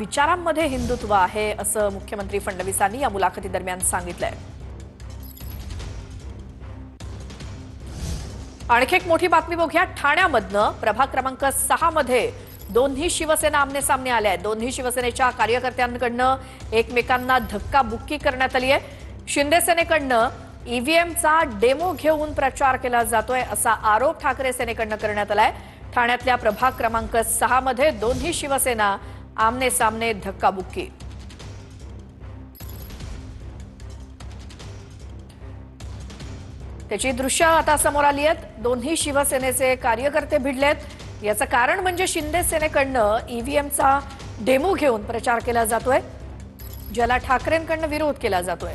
विचारांमध्ये हिंदुत्व आहे असं मुख्यमंत्री फडणवीसांनी या मुलाखतीदरम्यान सांगितलंय। आणखी एक मोठी बातमी बघूया। ठाण्यामधनं प्रभाग क्रमांक 6 मध्ये दोन्ही शिवसेना आमने सामने आल्या आहेत। दोन्ही शिवसेनेच्या कार्यकर्त्यांकडनं एकमेकांना धक्काबुक्की करण्यात आली आहे। शिंदे सेनेकडनं ईव्हीएमचा डेमो घेऊन प्रचार केला जातोय असा आरोप ठाकरे सेनेकडनं करण्यात आलाय। ठाण्यातल्या प्रभाग क्रमांक 6 मध्ये दोन्ही शिवसेना आमने सामने धक्काबुक्की। त्याची दृश्य आता समोर आली आहेत। दोन्ही शिवसेनेचे कार्यकर्ते भिडलेत। याचं कारण म्हणजे शिंदे सेनेकडनं ईव्हीएमचा डेमो घेऊन प्रचार केला जातोय, ज्याला ठाकरेंकडनं विरोध केला जातोय।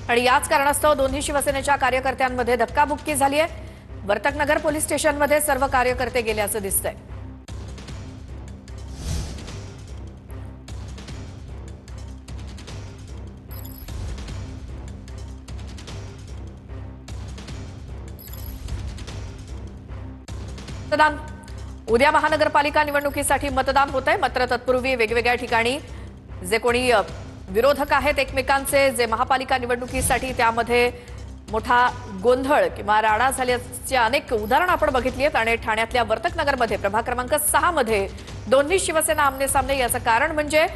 आणि याच कारणास्तव दोन्ही शिवसेनेच्या कार्यकर्त्यांमध्ये धक्काबुक्की झाली आहे। वर्तकनगर पोलीस स्टेशनमध्ये सर्व कार्यकर्ते गेल्याचं दिसतंय। मतदान उद्या महानगरपालिका निवडणुकीसाठी मतदान होत आहे। मात्र तत्पूर्वी वेगवेगळ्या ठिकाणी जे कोणी विरोधक आहेत एकमेकांचे, जे महापालिका निवडणुकीसाठी त्यामध्ये मोठा गोंधळ किंवा राडा झाल्याची अनेक उदाहरणं आपण बघितली आहेत। आणि ठाण्यातल्या वर्तकनगरमध्ये प्रभाग क्रमांक 6 मध्ये दोन्ही शिवसेना आमने सामने। याचं कारण म्हणजे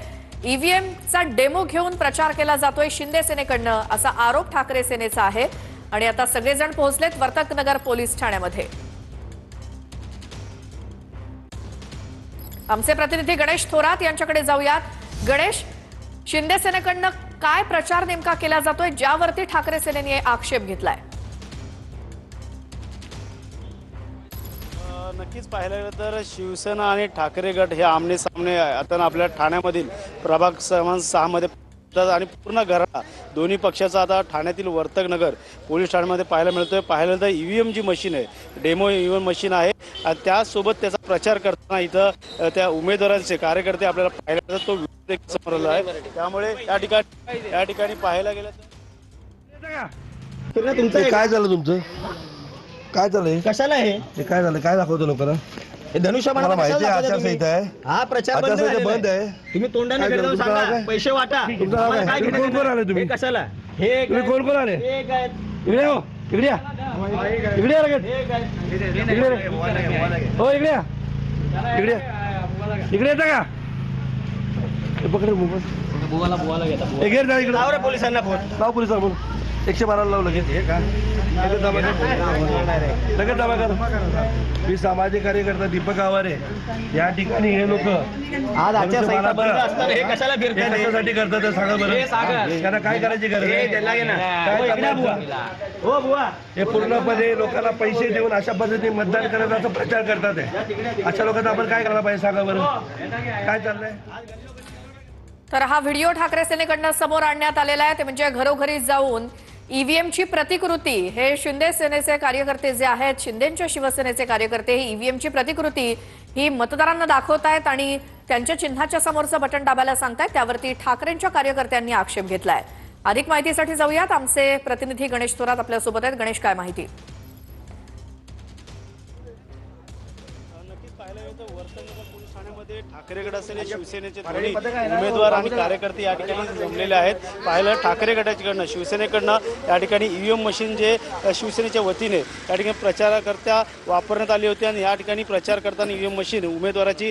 ईव्हीएमचा डेमो घेऊन प्रचार केला जातोय शिंदे सेनेकडनं असा आरोप ठाकरे सेनेचा आहे। आणि आता सगळेजण पोहोचलेत वर्तकनगर पोलीस ठाण्यामध्ये। आमचे प्रतिनिधी गणेश थोरात यांच्याकडे जाऊयात। गणेश, शिंदे सेनेकडनं काय प्रचार नेमका केला जातोय ज्यावरती ठाकरे सेनेने आक्षेप घेतलाय? नक्कीच पाहायला गेलं तर शिवसेना आणि ठाकरे गट हे आमने सामने आता आपल्या ठाण्यामधील प्रभाग क्रमांक 6 मध्ये आणि पूर्ण घरा दोन्ही पक्षाचा आता ठाण्यातील वर्तकनगर पोलीस ठाण्यामध्ये पाहायला मिळतोय। पाहायला तर ईव्हीएम जी मशीन आहे, डेमो ईव्हीएम मशीन आहे, त्यासोबत त्याचा प्रचार करताना इथं त्या उमेदवारांचे कार्यकर्ते आपल्याला पाहायला मिळतात। तो व्हिडिओ समोर आला आहे। त्यामुळे या ठिकाणी पाहायला गेलं तर काय झालं तुमचं? काय झालंय? कशाला हे काय झालं? काय दाखवतो लोकांना? हे धनुष्य मला माहिती आहे आचारसंहिता आहे। हा प्रचार बंद आहे। तुम्ही तोंडाने काय जाऊन सांगा, काय? पैसे वाटा। तुमचं नाव काय? काय कोण कोण आले तुम्ही? हे कशाला? हे तुम्ही कोण कोण आले? हे काय? इकडे हो, इकडे या, इकडे या लगेच. हे काय? इकडे हो, इकडे या, इकडे इकडे येता का? हे पकड मोबाईल. बुवाला घेता हे घे जा इकडे. लाव रे पोलिसांना फोन। लाव पोलिसांना बोल. 112 लाव लगेच. लगेच दाबा कर. मी सामाजिक कार्यकर्ता दीपक आवारे। या ठिकाणी हे लोक आज आचारसंहिता बंद असताना हे कशाला फिरताय? कशासाठी करतात ते सांगा बरं. त्यांना काय करायची गरज आहे? त्याला घे ना। काय करणार बुवा. हो बुवा, हे पूर्णपणे लोकांना पैसे देऊन अशा पद्धतीने मतदान करण्याचा प्रचार करतात आहे। अशा लोकांना आपण काय करायला पाहिजे सांगा बरं. काय चाललंय? तर हा व्हिडिओ ठाकरे सेनेकडनं समोर आणण्यात आलेला आहे। ते म्हणजे घरोघरी जाऊन ईव्हीएमची प्रतिकृती, हे शिंदे सेनेचे कार्यकर्ते जे आहेत, शिंदेच्या शिवसेनेचे कार्यकर्ते, ही ईव्हीएमची प्रतिकृती ही मतदारांना दाखवतायत आणि त्यांच्या चिन्हाच्या समोरचं बटन दाबायला सांगतायत। त्यावरती ठाकरेंच्या कार्यकर्त्यांनी आक्षेप घेतलाय। अधिक माहितीसाठी जाऊयात। आमचे प्रतिनिधी गणेश थोरात आपल्यासोबत आहेत। गणेश, काय माहिती? ठाकरे गट असेल शिवसेनेचे दोन्ही उमेदवार आणि कार्यकर्ते या ठिकाणी जमलेले आहेत। पाहिलं ठाकरे गटाकडनं शिवसेनेकडनं या ठिकाणी ईव्हीएम मशीन जे शिवसेनेच्या वतीने या ठिकाणी प्रचारकर्त्या वापरण्यात आली होती आणि या ठिकाणी प्रचार करताना ईव्हीएम मशीन उमेदवाराची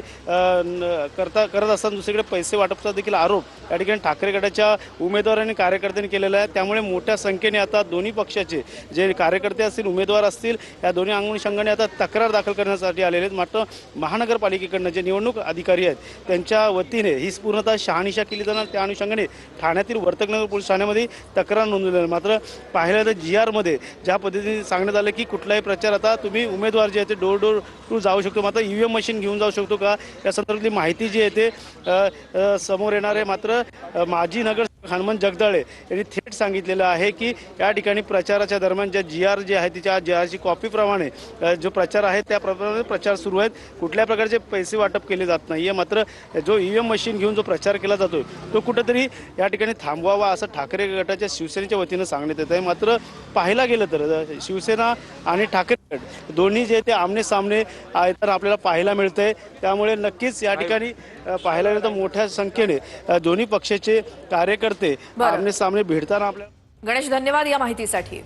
करत असताना दुसरीकडे पैसे वाटपचा देखील आरोप या ठिकाणी ठाकरे गटाच्या उमेदवारांनी कार्यकर्त्यांनी केलेला आहे। त्यामुळे मोठ्या संख्येने आता दोन्ही पक्षाचे जे कार्यकर्ते असतील, उमेदवार असतील, या दोन्ही अनुषंगाने आता तक्रार दाखल करण्यासाठी आलेले आहेत। मात्र महानगरपालिकेकडनं जे निवडणूक अधिकारी आहेत त्यांच्या वतीने ही पूर्णतः शहानिशा केली जाणार। त्या अनुषंगाने ठाण्यातील वर्तकनगर पोलीस ठाण्यामध्ये तक्रार नोंदवली आहे। मात्र पाहिलं तर GR मध्ये ज्या पद्धतीने सांगण्यात आलं की कुठलाही प्रचार आता तुम्ही उमेदवार जे आहे ते डोर टू जाऊ शकतो, मात्र ईव्हीएम मशीन घेऊन जाऊ शकतो का, या संदर्भातली माहिती जी आहे ते समोर येणार आहे। मात्र माजी नगर हनुमंत जगदाळे यांनी थेट सांगितलेलं आहे की या ठिकाणी प्रचाराच्या दरम्यान ज्या GR जे आहे तिच्या GRची कॉपीप्रमाणे जो प्रचार आहे त्याप्रमाणे प्रचार सुरू आहेत। कुठल्या प्रकारचे पैसे वाटप केले जात नाही आहे। मात्र जो ईव्हीएम मशीन घेऊन जो प्रचार केला जातो तो कुठेतरी या ठिकाणी थांबवावा असं ठाकरे गटाच्या शिवसेनेच्या वतीनं सांगण्यात येत आहे। मात्र पाहायला गेलं तर शिवसेना आणि ठाकरे गट दोन्ही जे ते आमने सामने तर आपल्याला पाहायला मिळतंय। त्यामुळे नक्कीच या ठिकाणी पाहायला गेलं तर मोठ्या संख्येने दोन्ही पक्षाचे कार्यकर्ते बरं. आमने सामने भिडताना आपल्या गणेश, धन्यवाद या माहितीसाठी.